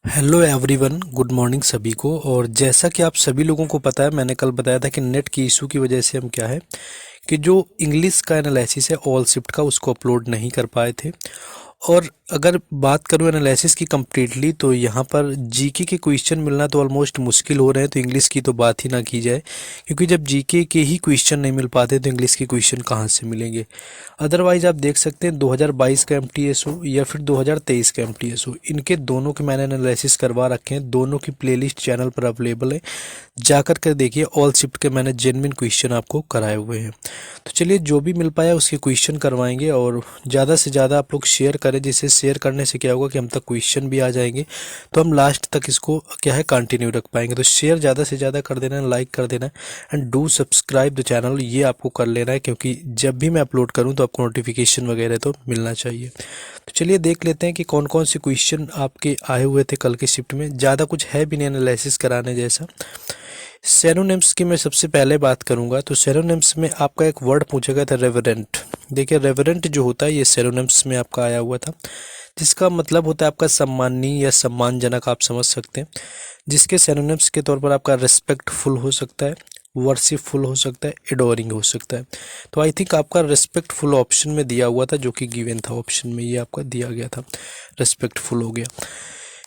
Hello everyone, good morning सभी को। और जैसा कि आप सभी लोगों को पता है, मैंने कल बताया था कि नेट की इशू की वजह से हम क्या है कि जो इंग्लिश का एनालिसिस है ऑल शिफ्ट का, उसको अपलोड नहीं कर पाए थे। और अगर बात करूं एनालिसिस की कम्प्लीटली, तो यहाँ पर जीके के क्वेश्चन मिलना तो ऑलमोस्ट मुश्किल हो रहे हैं, तो इंग्लिश की तो बात ही ना की जाए, क्योंकि जब जीके के ही क्वेश्चन नहीं मिल पाते तो इंग्लिश के क्वेश्चन कहाँ से मिलेंगे। अदरवाइज आप देख सकते हैं 2022 का एमटीएस हो या फिर 2023 का एमटीएस हो, इनके दोनों के मैंने एनालिसिस करवा रखे हैं, दोनों की प्लेलिस्ट चैनल पर अवेलेबल है। जाकर कर देखिए, ऑल शिफ्ट के मैंने जेन्युइन क्वेश्चन आपको कराए हुए हैं। तो चलिए, जो भी मिल पाया उसके क्वेश्चन करवाएंगे, और ज़्यादा से ज़्यादा आप लोग शेयर करें, जिससे शेयर करने से क्या होगा कि हम तक क्वेश्चन भी आ जाएंगे, तो हम लास्ट तक इसको क्या है कंटिन्यू रख पाएंगे। तो शेयर ज़्यादा से ज़्यादा कर देना है, लाइक कर देना है, and do subscribe the channel, ये आपको कर लेना है, क्योंकि जब भी मैं अपलोड करूँ तो आपको नोटिफिकेशन वगैरह तो मिलना चाहिए। तो चलिए देख लेते हैं कि कौन कौन से क्वेश्चन आपके आए हुए थे कल के शिफ्ट में। ज़्यादा कुछ है भी नहीं एनालिसिस कराने जैसा। सेरोनिम्स की मैं सबसे पहले बात करूंगा, तो सेरोनिम्स में आपका एक वर्ड पूछा गया था, रेवरेंट। देखिए, रेवरेंट जो होता है ये सेरोनिम्स में आपका आया हुआ था, जिसका मतलब होता है आपका सम्माननीय या सम्मानजनक, आप समझ सकते हैं। जिसके सेरोनिम्स के तौर पर आपका रेस्पेक्टफुल हो सकता है, वर्शिपफुल हो सकता है, एडोरिंग हो सकता है। तो आई थिंक आपका रेस्पेक्टफुल ऑप्शन में दिया हुआ था, जो कि गिवन था ऑप्शन में, ये आपका दिया गया था, रेस्पेक्टफुल हो गया।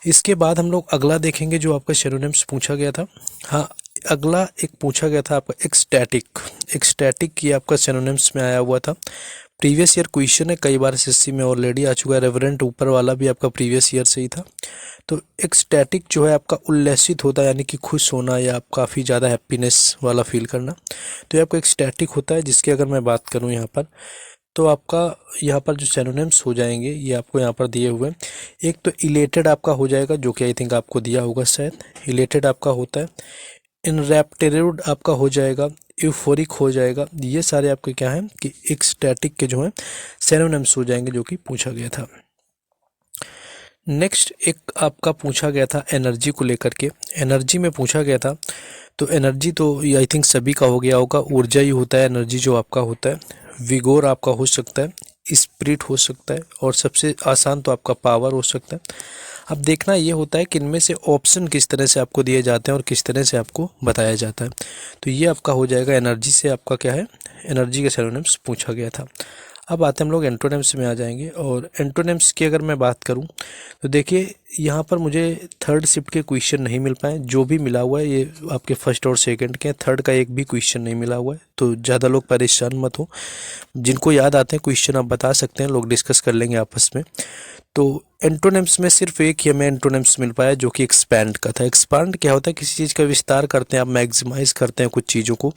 इसके बाद हम लोग अगला देखेंगे जो आपका सिनोनिम्स पूछा गया था। हाँ, अगला एक पूछा गया था आपका एक्सटैटिक। एक्सटैटिक की आपका सिनोनिम्स में आया हुआ था। प्रीवियस ईयर क्वेश्चन है, कई बार एसएससी में ऑलरेडी आ चुका है। रेवरेंट ऊपर वाला भी आपका प्रीवियस ईयर से ही था। तो एक्सटैटिक जो है आपका उल्लसित होता है, यानी कि खुश होना या आप काफ़ी ज़्यादा हैप्पीनेस वाला फील करना, तो ये आपका एक्सटैटिक होता है। जिसकी अगर मैं बात करूँ यहाँ पर, तो आपका यहाँ पर जो सिनोनिम्स हो जाएंगे ये आपको यहाँ पर दिए हुए हैं। एक तो इलेटेड आपका हो जाएगा, जो कि आई थिंक आपको दिया होगा शायद, इलेटेड आपका होता है। इनरैप्टेड आपका हो जाएगा, यूफोरिक हो जाएगा। ये सारे आपके क्या हैं कि एक्सटैटिक के जो हैं सिनोनिम्स हो जाएंगे, जो कि पूछा गया था। नेक्स्ट एक आपका पूछा गया था एनर्जी को लेकर के। एनर्जी में पूछा गया था, तो एनर्जी तो आई थिंक सभी का हो गया होगा, ऊर्जा ही होता है एनर्जी जो आपका होता है। विगोर आपका हो सकता है, स्पिरिट हो सकता है, और सबसे आसान तो आपका पावर हो सकता है। अब देखना ये होता है कि इनमें से ऑप्शन किस तरह से आपको दिए जाते हैं और किस तरह से आपको बताया जाता है। तो ये आपका हो जाएगा एनर्जी से, आपका क्या है, एनर्जी के सिनोनिम्स पूछा गया था। अब आते हैं हम लोग एंटोनिम्स में आ जाएंगे, और एंटोनिम्स की अगर मैं बात करूं, तो देखिए यहाँ पर मुझे थर्ड शिफ्ट के क्वेश्चन नहीं मिल पाए। जो भी मिला हुआ है ये आपके फर्स्ट और सेकंड के, थर्ड का एक भी क्वेश्चन नहीं मिला हुआ है। तो ज़्यादा लोग परेशान मत हो, जिनको याद आते हैं क्वेश्चन आप बता सकते हैं, लोग डिस्कस कर लेंगे आपस में। तो एंटोनिम्स में सिर्फ एक ही हमें एंटोनिम्स मिल पाया, जो कि एक्सपैंड का था। एक्सपैंड क्या होता है, किसी चीज़ का विस्तार करते हैं आप, मैक्सिमाइज करते हैं कुछ चीज़ों को,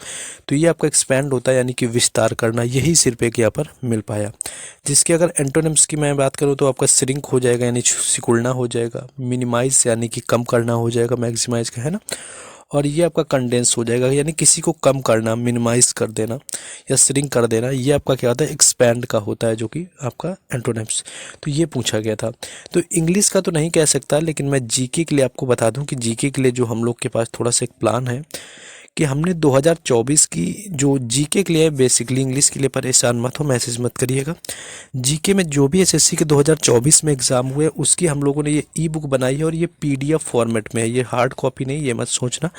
तो ये आपका एक्सपैंड होता है, यानी कि विस्तार करना। यही सिर्फ एक यहाँ पर मिल पाया। जिसके अगर एंटोनिम्स की मैं बात करूँ, तो आपका श्रिंक हो जाएगा, यानी सिकुड़ना हो जाएगा। मिनिमाइज यानी कि कम करना हो जाएगा, मैक्सिमाइज का है ना। और ये आपका कंडेंस हो जाएगा, यानी किसी को कम करना, मिनिमाइज कर देना या श्रिंक कर देना। ये आपका क्या होता है, एक्सपैंड का होता है, जो कि आपका एंटोनिम्स। तो ये पूछा गया था। तो इंग्लिश का तो नहीं कह सकता, लेकिन मैं जीके के लिए आपको बता दूं कि जीके के लिए जो हम लोग के पास थोड़ा सा एक प्लान है कि हमने 2024 की जो जीके के लिए है, बेसिकली इंग्लिश के लिए परेशान मत हो, मैसेज मत करिएगा। जीके में जो भी एसएससी के 2024 में एग्ज़ाम हुए, उसकी हम लोगों ने ये ई बुक बनाई है, और ये पीडीएफ फॉर्मेट में है, ये हार्ड कॉपी नहीं, ये मत सोचना।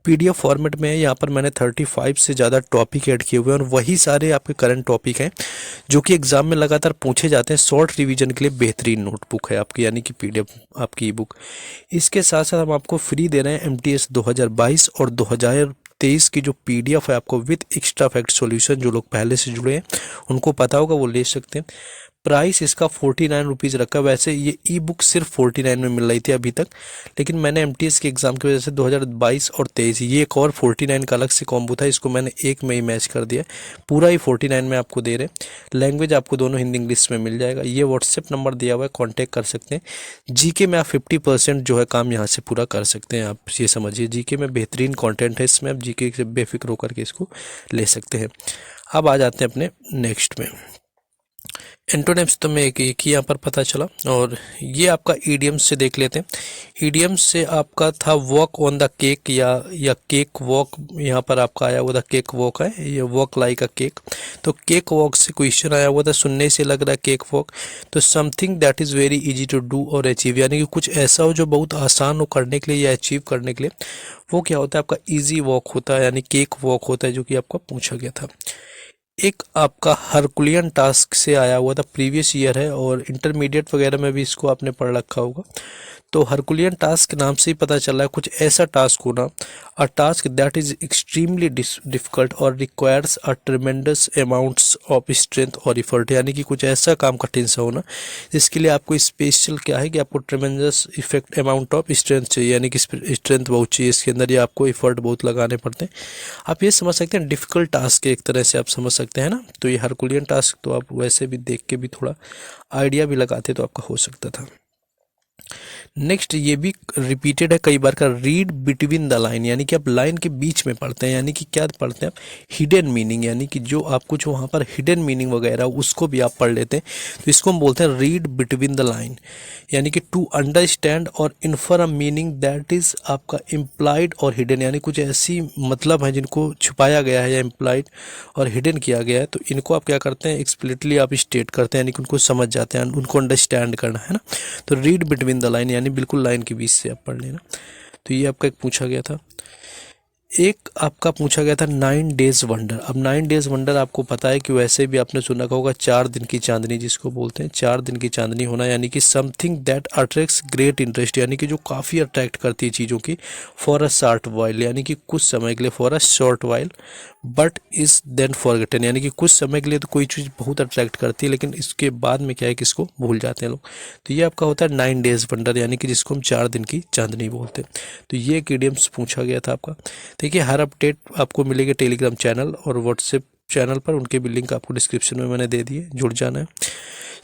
पीडीएफ फॉर्मेट में है। यहाँ पर मैंने 35 से ज़्यादा टॉपिक ऐड किए हुए हैं, और वही सारे आपके करंट टॉपिक हैं जो कि एग्जाम में लगातार पूछे जाते हैं। शॉर्ट रिवीजन के लिए बेहतरीन नोटबुक है आपकी, यानी कि पीडीएफ आपकी ई बुक। इसके साथ साथ हम आपको फ्री दे रहे हैं एमटीएस 2022 और 2023 की जो पीडीएफ है आपको, विद एक्स्ट्रा फैक्ट सॉल्यूशन। जो लोग पहले से जुड़े हैं उनको पता होगा, वो ले सकते हैं। प्राइस इसका 49 रुपीज़ रखा। वैसे ये ई बुक सिर्फ 49 में मिल रही थी अभी तक, लेकिन मैंने एमटीएस के एग्ज़ाम की वजह से 2022 और 23 ये एक और 49 का अलग से कॉम्बो था, इसको मैंने एक में ही मैच कर दिया। पूरा ही 49 में आपको दे रहे हैं। लैंग्वेज आपको दोनों हिंदी इंग्लिश में मिल जाएगा। ये व्हाट्सएप नंबर दिया हुआ है, कॉन्टैक्ट कर सकते हैं। जीके में आप 50% जो है काम यहाँ से पूरा कर सकते हैं। आप ये समझिए, जीके में बेहतरीन कॉन्टेंट है, इसमें आप जीके से बेफिक्र होकर के इसको ले सकते हैं। अब आ जाते हैं अपने नेक्स्ट में। एंटोनिम्स तो मैं एक ही यहाँ पर पता चला। और ये आपका ईडियम्स से देख लेते हैं। ईडियम्स से आपका था वॉक ऑन द केक या केक वॉक, यहाँ पर आपका आया हुआ था केक वॉक है, ये वॉक लाइक अ केक। तो केक वॉक से क्वेश्चन आया हुआ था, सुनने से लग रहा है केक वॉक। तो something that is very easy to do और अचीव, यानी कि कुछ ऐसा हो जो बहुत आसान हो करने के लिए या अचीव करने के लिए, वो क्या होता है आपका ईजी वॉक होता है, यानी केक वॉक होता है, जो कि आपका पूछा गया था। एक आपका हरकुलियन टास्क से आया हुआ था, प्रीवियस ईयर है और इंटरमीडिएट वगैरह में भी इसको आपने पढ़ रखा होगा। तो हरकुलियन टास्क नाम से ही पता चल रहा है कुछ ऐसा टास्क होना, a task that is extremely difficult और requires a tremendous amounts of strength और इफर्ट, यानी कि कुछ ऐसा काम कठिन सा होना जिसके लिए आपको स्पेशल क्या है कि आपको tremendous effect amount of strength चाहिए, यानी कि स्ट्रेंथ बहुत चाहिए इसके अंदर, या आपको इफर्ट बहुत लगाने पड़ते हैं। आप ये समझ सकते हैं डिफ़िकल्ट टास्क एक तरह से आप समझ सकते हैं ना। तो ये हरकुलियन टास्क तो आप वैसे भी देख के भी थोड़ा आइडिया भी लगाते तो आपका हो सकता था। नेक्स्ट ये भी रिपीटेड है कई बार का, रीड बिटवीन द लाइन, यानी कि आप लाइन के बीच में पढ़ते हैं, यानी कि क्या पढ़ते हैं आप, हिडन मीनिंग, यानी कि जो आपको जो वहाँ पर हिडन मीनिंग वगैरह उसको भी आप पढ़ लेते हैं। तो इसको हम बोलते हैं रीड बिटवीन द लाइन, यानी कि टू अंडरस्टैंड और infer a meaning that is आपका इम्प्लाइड और हिडन, यानी कुछ ऐसी मतलब है जिनको छुपाया गया है या इम्प्लाइड और हिडन किया गया है, तो इनको आप क्या करते हैं एक्सप्लिसिटली आप स्टेट करते हैं, यानी कि उनको समझ जाते हैं, उनको अंडरस्टैंड करना है ना। तो रीड बिटवीन द लाइन यानी बिल्कुल लाइन के बीच से आप पढ़ लेना। तो ये आपका एक पूछा गया था। एक आपका पूछा गया था 9 डेज वंडर। अब 9 डेज वंडर आपको पता है कि वैसे भी आपने सुना होगा 4 दिन की चांदनी जिसको बोलते हैं, 4 दिन की चांदनी होना, यानी कि something that attracts great interest, यानी कि जो काफ़ी अट्रैक्ट करती है चीज़ों की, फॉर अ शॉर्ट वाइल, यानी कि कुछ समय के लिए, for a short while but is then forgotten, यानी कि कुछ समय के लिए तो कोई चीज़ बहुत अट्रैक्ट करती है लेकिन इसके बाद में क्या है कि इसको भूल जाते हैं लोग। तो ये आपका होता है 9 डेज वंडर, यानी कि जिसको हम 4 दिन की चांदनी बोलते हैं। तो ये एक इडियम्स पूछा गया था आपका। देखिए हर अपडेट आपको मिलेगी टेलीग्राम चैनल और व्हाट्सएप चैनल पर, उनके भी लिंक आपको डिस्क्रिप्शन में मैंने दे दिए, जुड़ जाना है।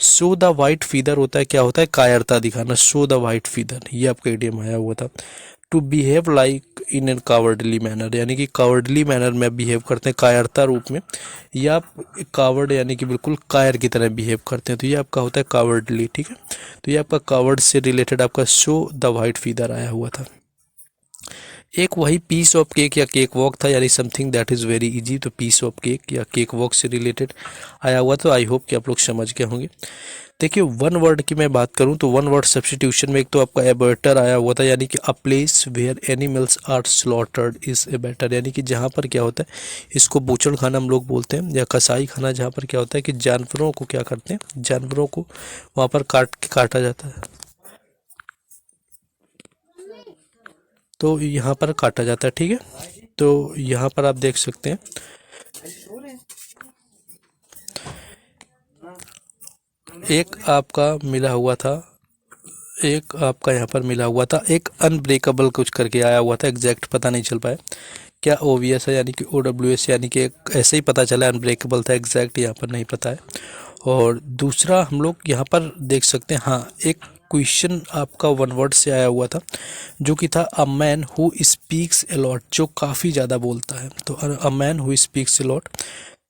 शो द वाइट फीदर होता है, क्या होता है, कायरता दिखाना, शो द वाइट फीदर, ये आपका इडियम आया हुआ था। To behave like in an cowardly manner, यानी कि कावर्डली मैनर में बिहेव करते हैं, कायरता रूप में, या कावर्ड यानी कि बिल्कुल कायर की तरह बिहेव करते हैं, तो ये आपका होता है कावर्डली, ठीक है। तो ये आपका कावर्ड से रिलेटेड आपका शो द वाइट फीदर आया हुआ था। एक वही पीस ऑफ केक या केक वॉक था, यानी something that is very easy, तो पीस ऑफ केक या केक वॉक से रिलेटेड आया हुआ। तो आई होप कि आप लोग समझ गए होंगे। देखिए वन वर्ड की मैं बात करूं तो वन वर्ड सब्स्टिट्यूशन में एक तो आपका एबेटर आया हुआ था, यानी कि a place where animals are slaughtered is abattoir, यानी कि जहां पर क्या होता है, इसको बूचड़ खाना हम लोग बोलते हैं या कसाई खाना, जहां पर क्या होता है कि जानवरों को क्या करते हैं, जानवरों को वहां पर काटा जाता है, तो यहाँ पर काटा जाता है, ठीक है। तो यहाँ पर आप देख सकते हैं एक आपका मिला हुआ था, एक आपका यहाँ पर मिला हुआ था, एक अनब्रेकेबल कुछ करके आया हुआ था, एग्जैक्ट पता नहीं चल पाया क्या ओवीएस है, यानी कि ओडब्ल्यूएस, यानी कि एक ऐसे ही पता चला अनब्रेकेबल था, एग्जैक्ट यहाँ पर नहीं पता है। और दूसरा हम लोग यहाँ पर देख सकते हैं, हाँ एक क्वेश्चन आपका वन वर्ड से आया हुआ था जो कि था a man who speaks a lot, जो काफ़ी ज़्यादा बोलता है, तो a man who speaks a lot,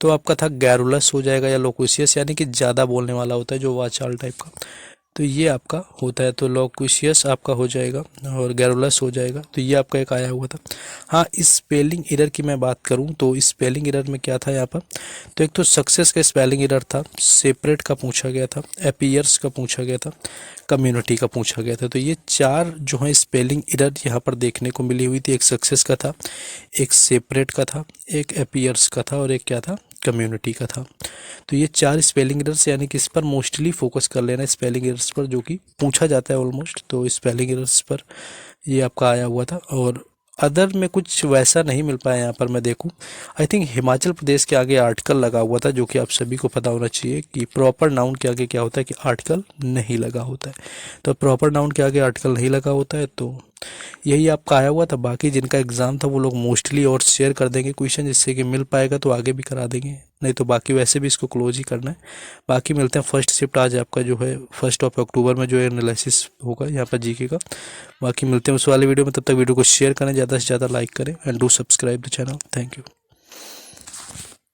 तो आपका था गैरुलस हो जाएगा या लोक्वेशियस, यानी कि ज़्यादा बोलने वाला होता है, जो वाचाल टाइप का, तो ये आपका होता है। तो लोक्वेशियस आपका हो जाएगा और गैरुलस हो जाएगा, तो ये आपका एक आया हुआ था। हाँ इस स्पेलिंग एरर की मैं बात करूँ तो स्पेलिंग एरर में क्या था यहाँ पर, तो एक तो सक्सेस का स्पेलिंग एरर था, सेपरेट का पूछा गया था, अपीयर्स का पूछा गया था, कम्युनिटी का पूछा गया था। तो ये 4 जो है स्पेलिंग एरर यहाँ पर देखने को मिली हुई थी, एक सक्सेस का था, एक सेपरेट का था, एक अपीयर्स का था और एक क्या था, कम्युनिटी का था। तो ये 4 स्पेलिंग एरर्स, यानी कि इस पर मोस्टली फोकस कर लेना, स्पेलिंग एरर्स पर जो कि पूछा जाता है ऑलमोस्ट, तो स्पेलिंग एरर्स पर ये आपका आया हुआ था। और अदर में कुछ वैसा नहीं मिल पाया यहाँ पर मैं देखूँ। आई थिंक हिमाचल प्रदेश के आगे आर्टिकल लगा हुआ था, जो कि आप सभी को पता होना चाहिए कि प्रॉपर नाउन के आगे क्या होता है कि आर्टिकल नहीं लगा होता है। तो प्रॉपर नाउन के आगे आर्टिकल नहीं लगा होता है, तो यही आपका आया हुआ था। बाकी जिनका एग्ज़ाम था वो लोग मोस्टली और शेयर कर देंगे क्वेश्चन, जिससे कि मिल पाएगा तो आगे भी करा देंगे, नहीं तो बाकी वैसे भी इसको क्लोज ही करना है। बाकी मिलते हैं फर्स्ट शिफ्ट, आज आपका जो है 1 अक्टूबर में जो है एनालिसिस होगा यहाँ पर जीके का। बाकी मिलते हैं उस वाले वीडियो में, तब तक वीडियो को शेयर करें, ज़्यादा से ज़्यादा लाइक करें and do subscribe the channel. Thank you.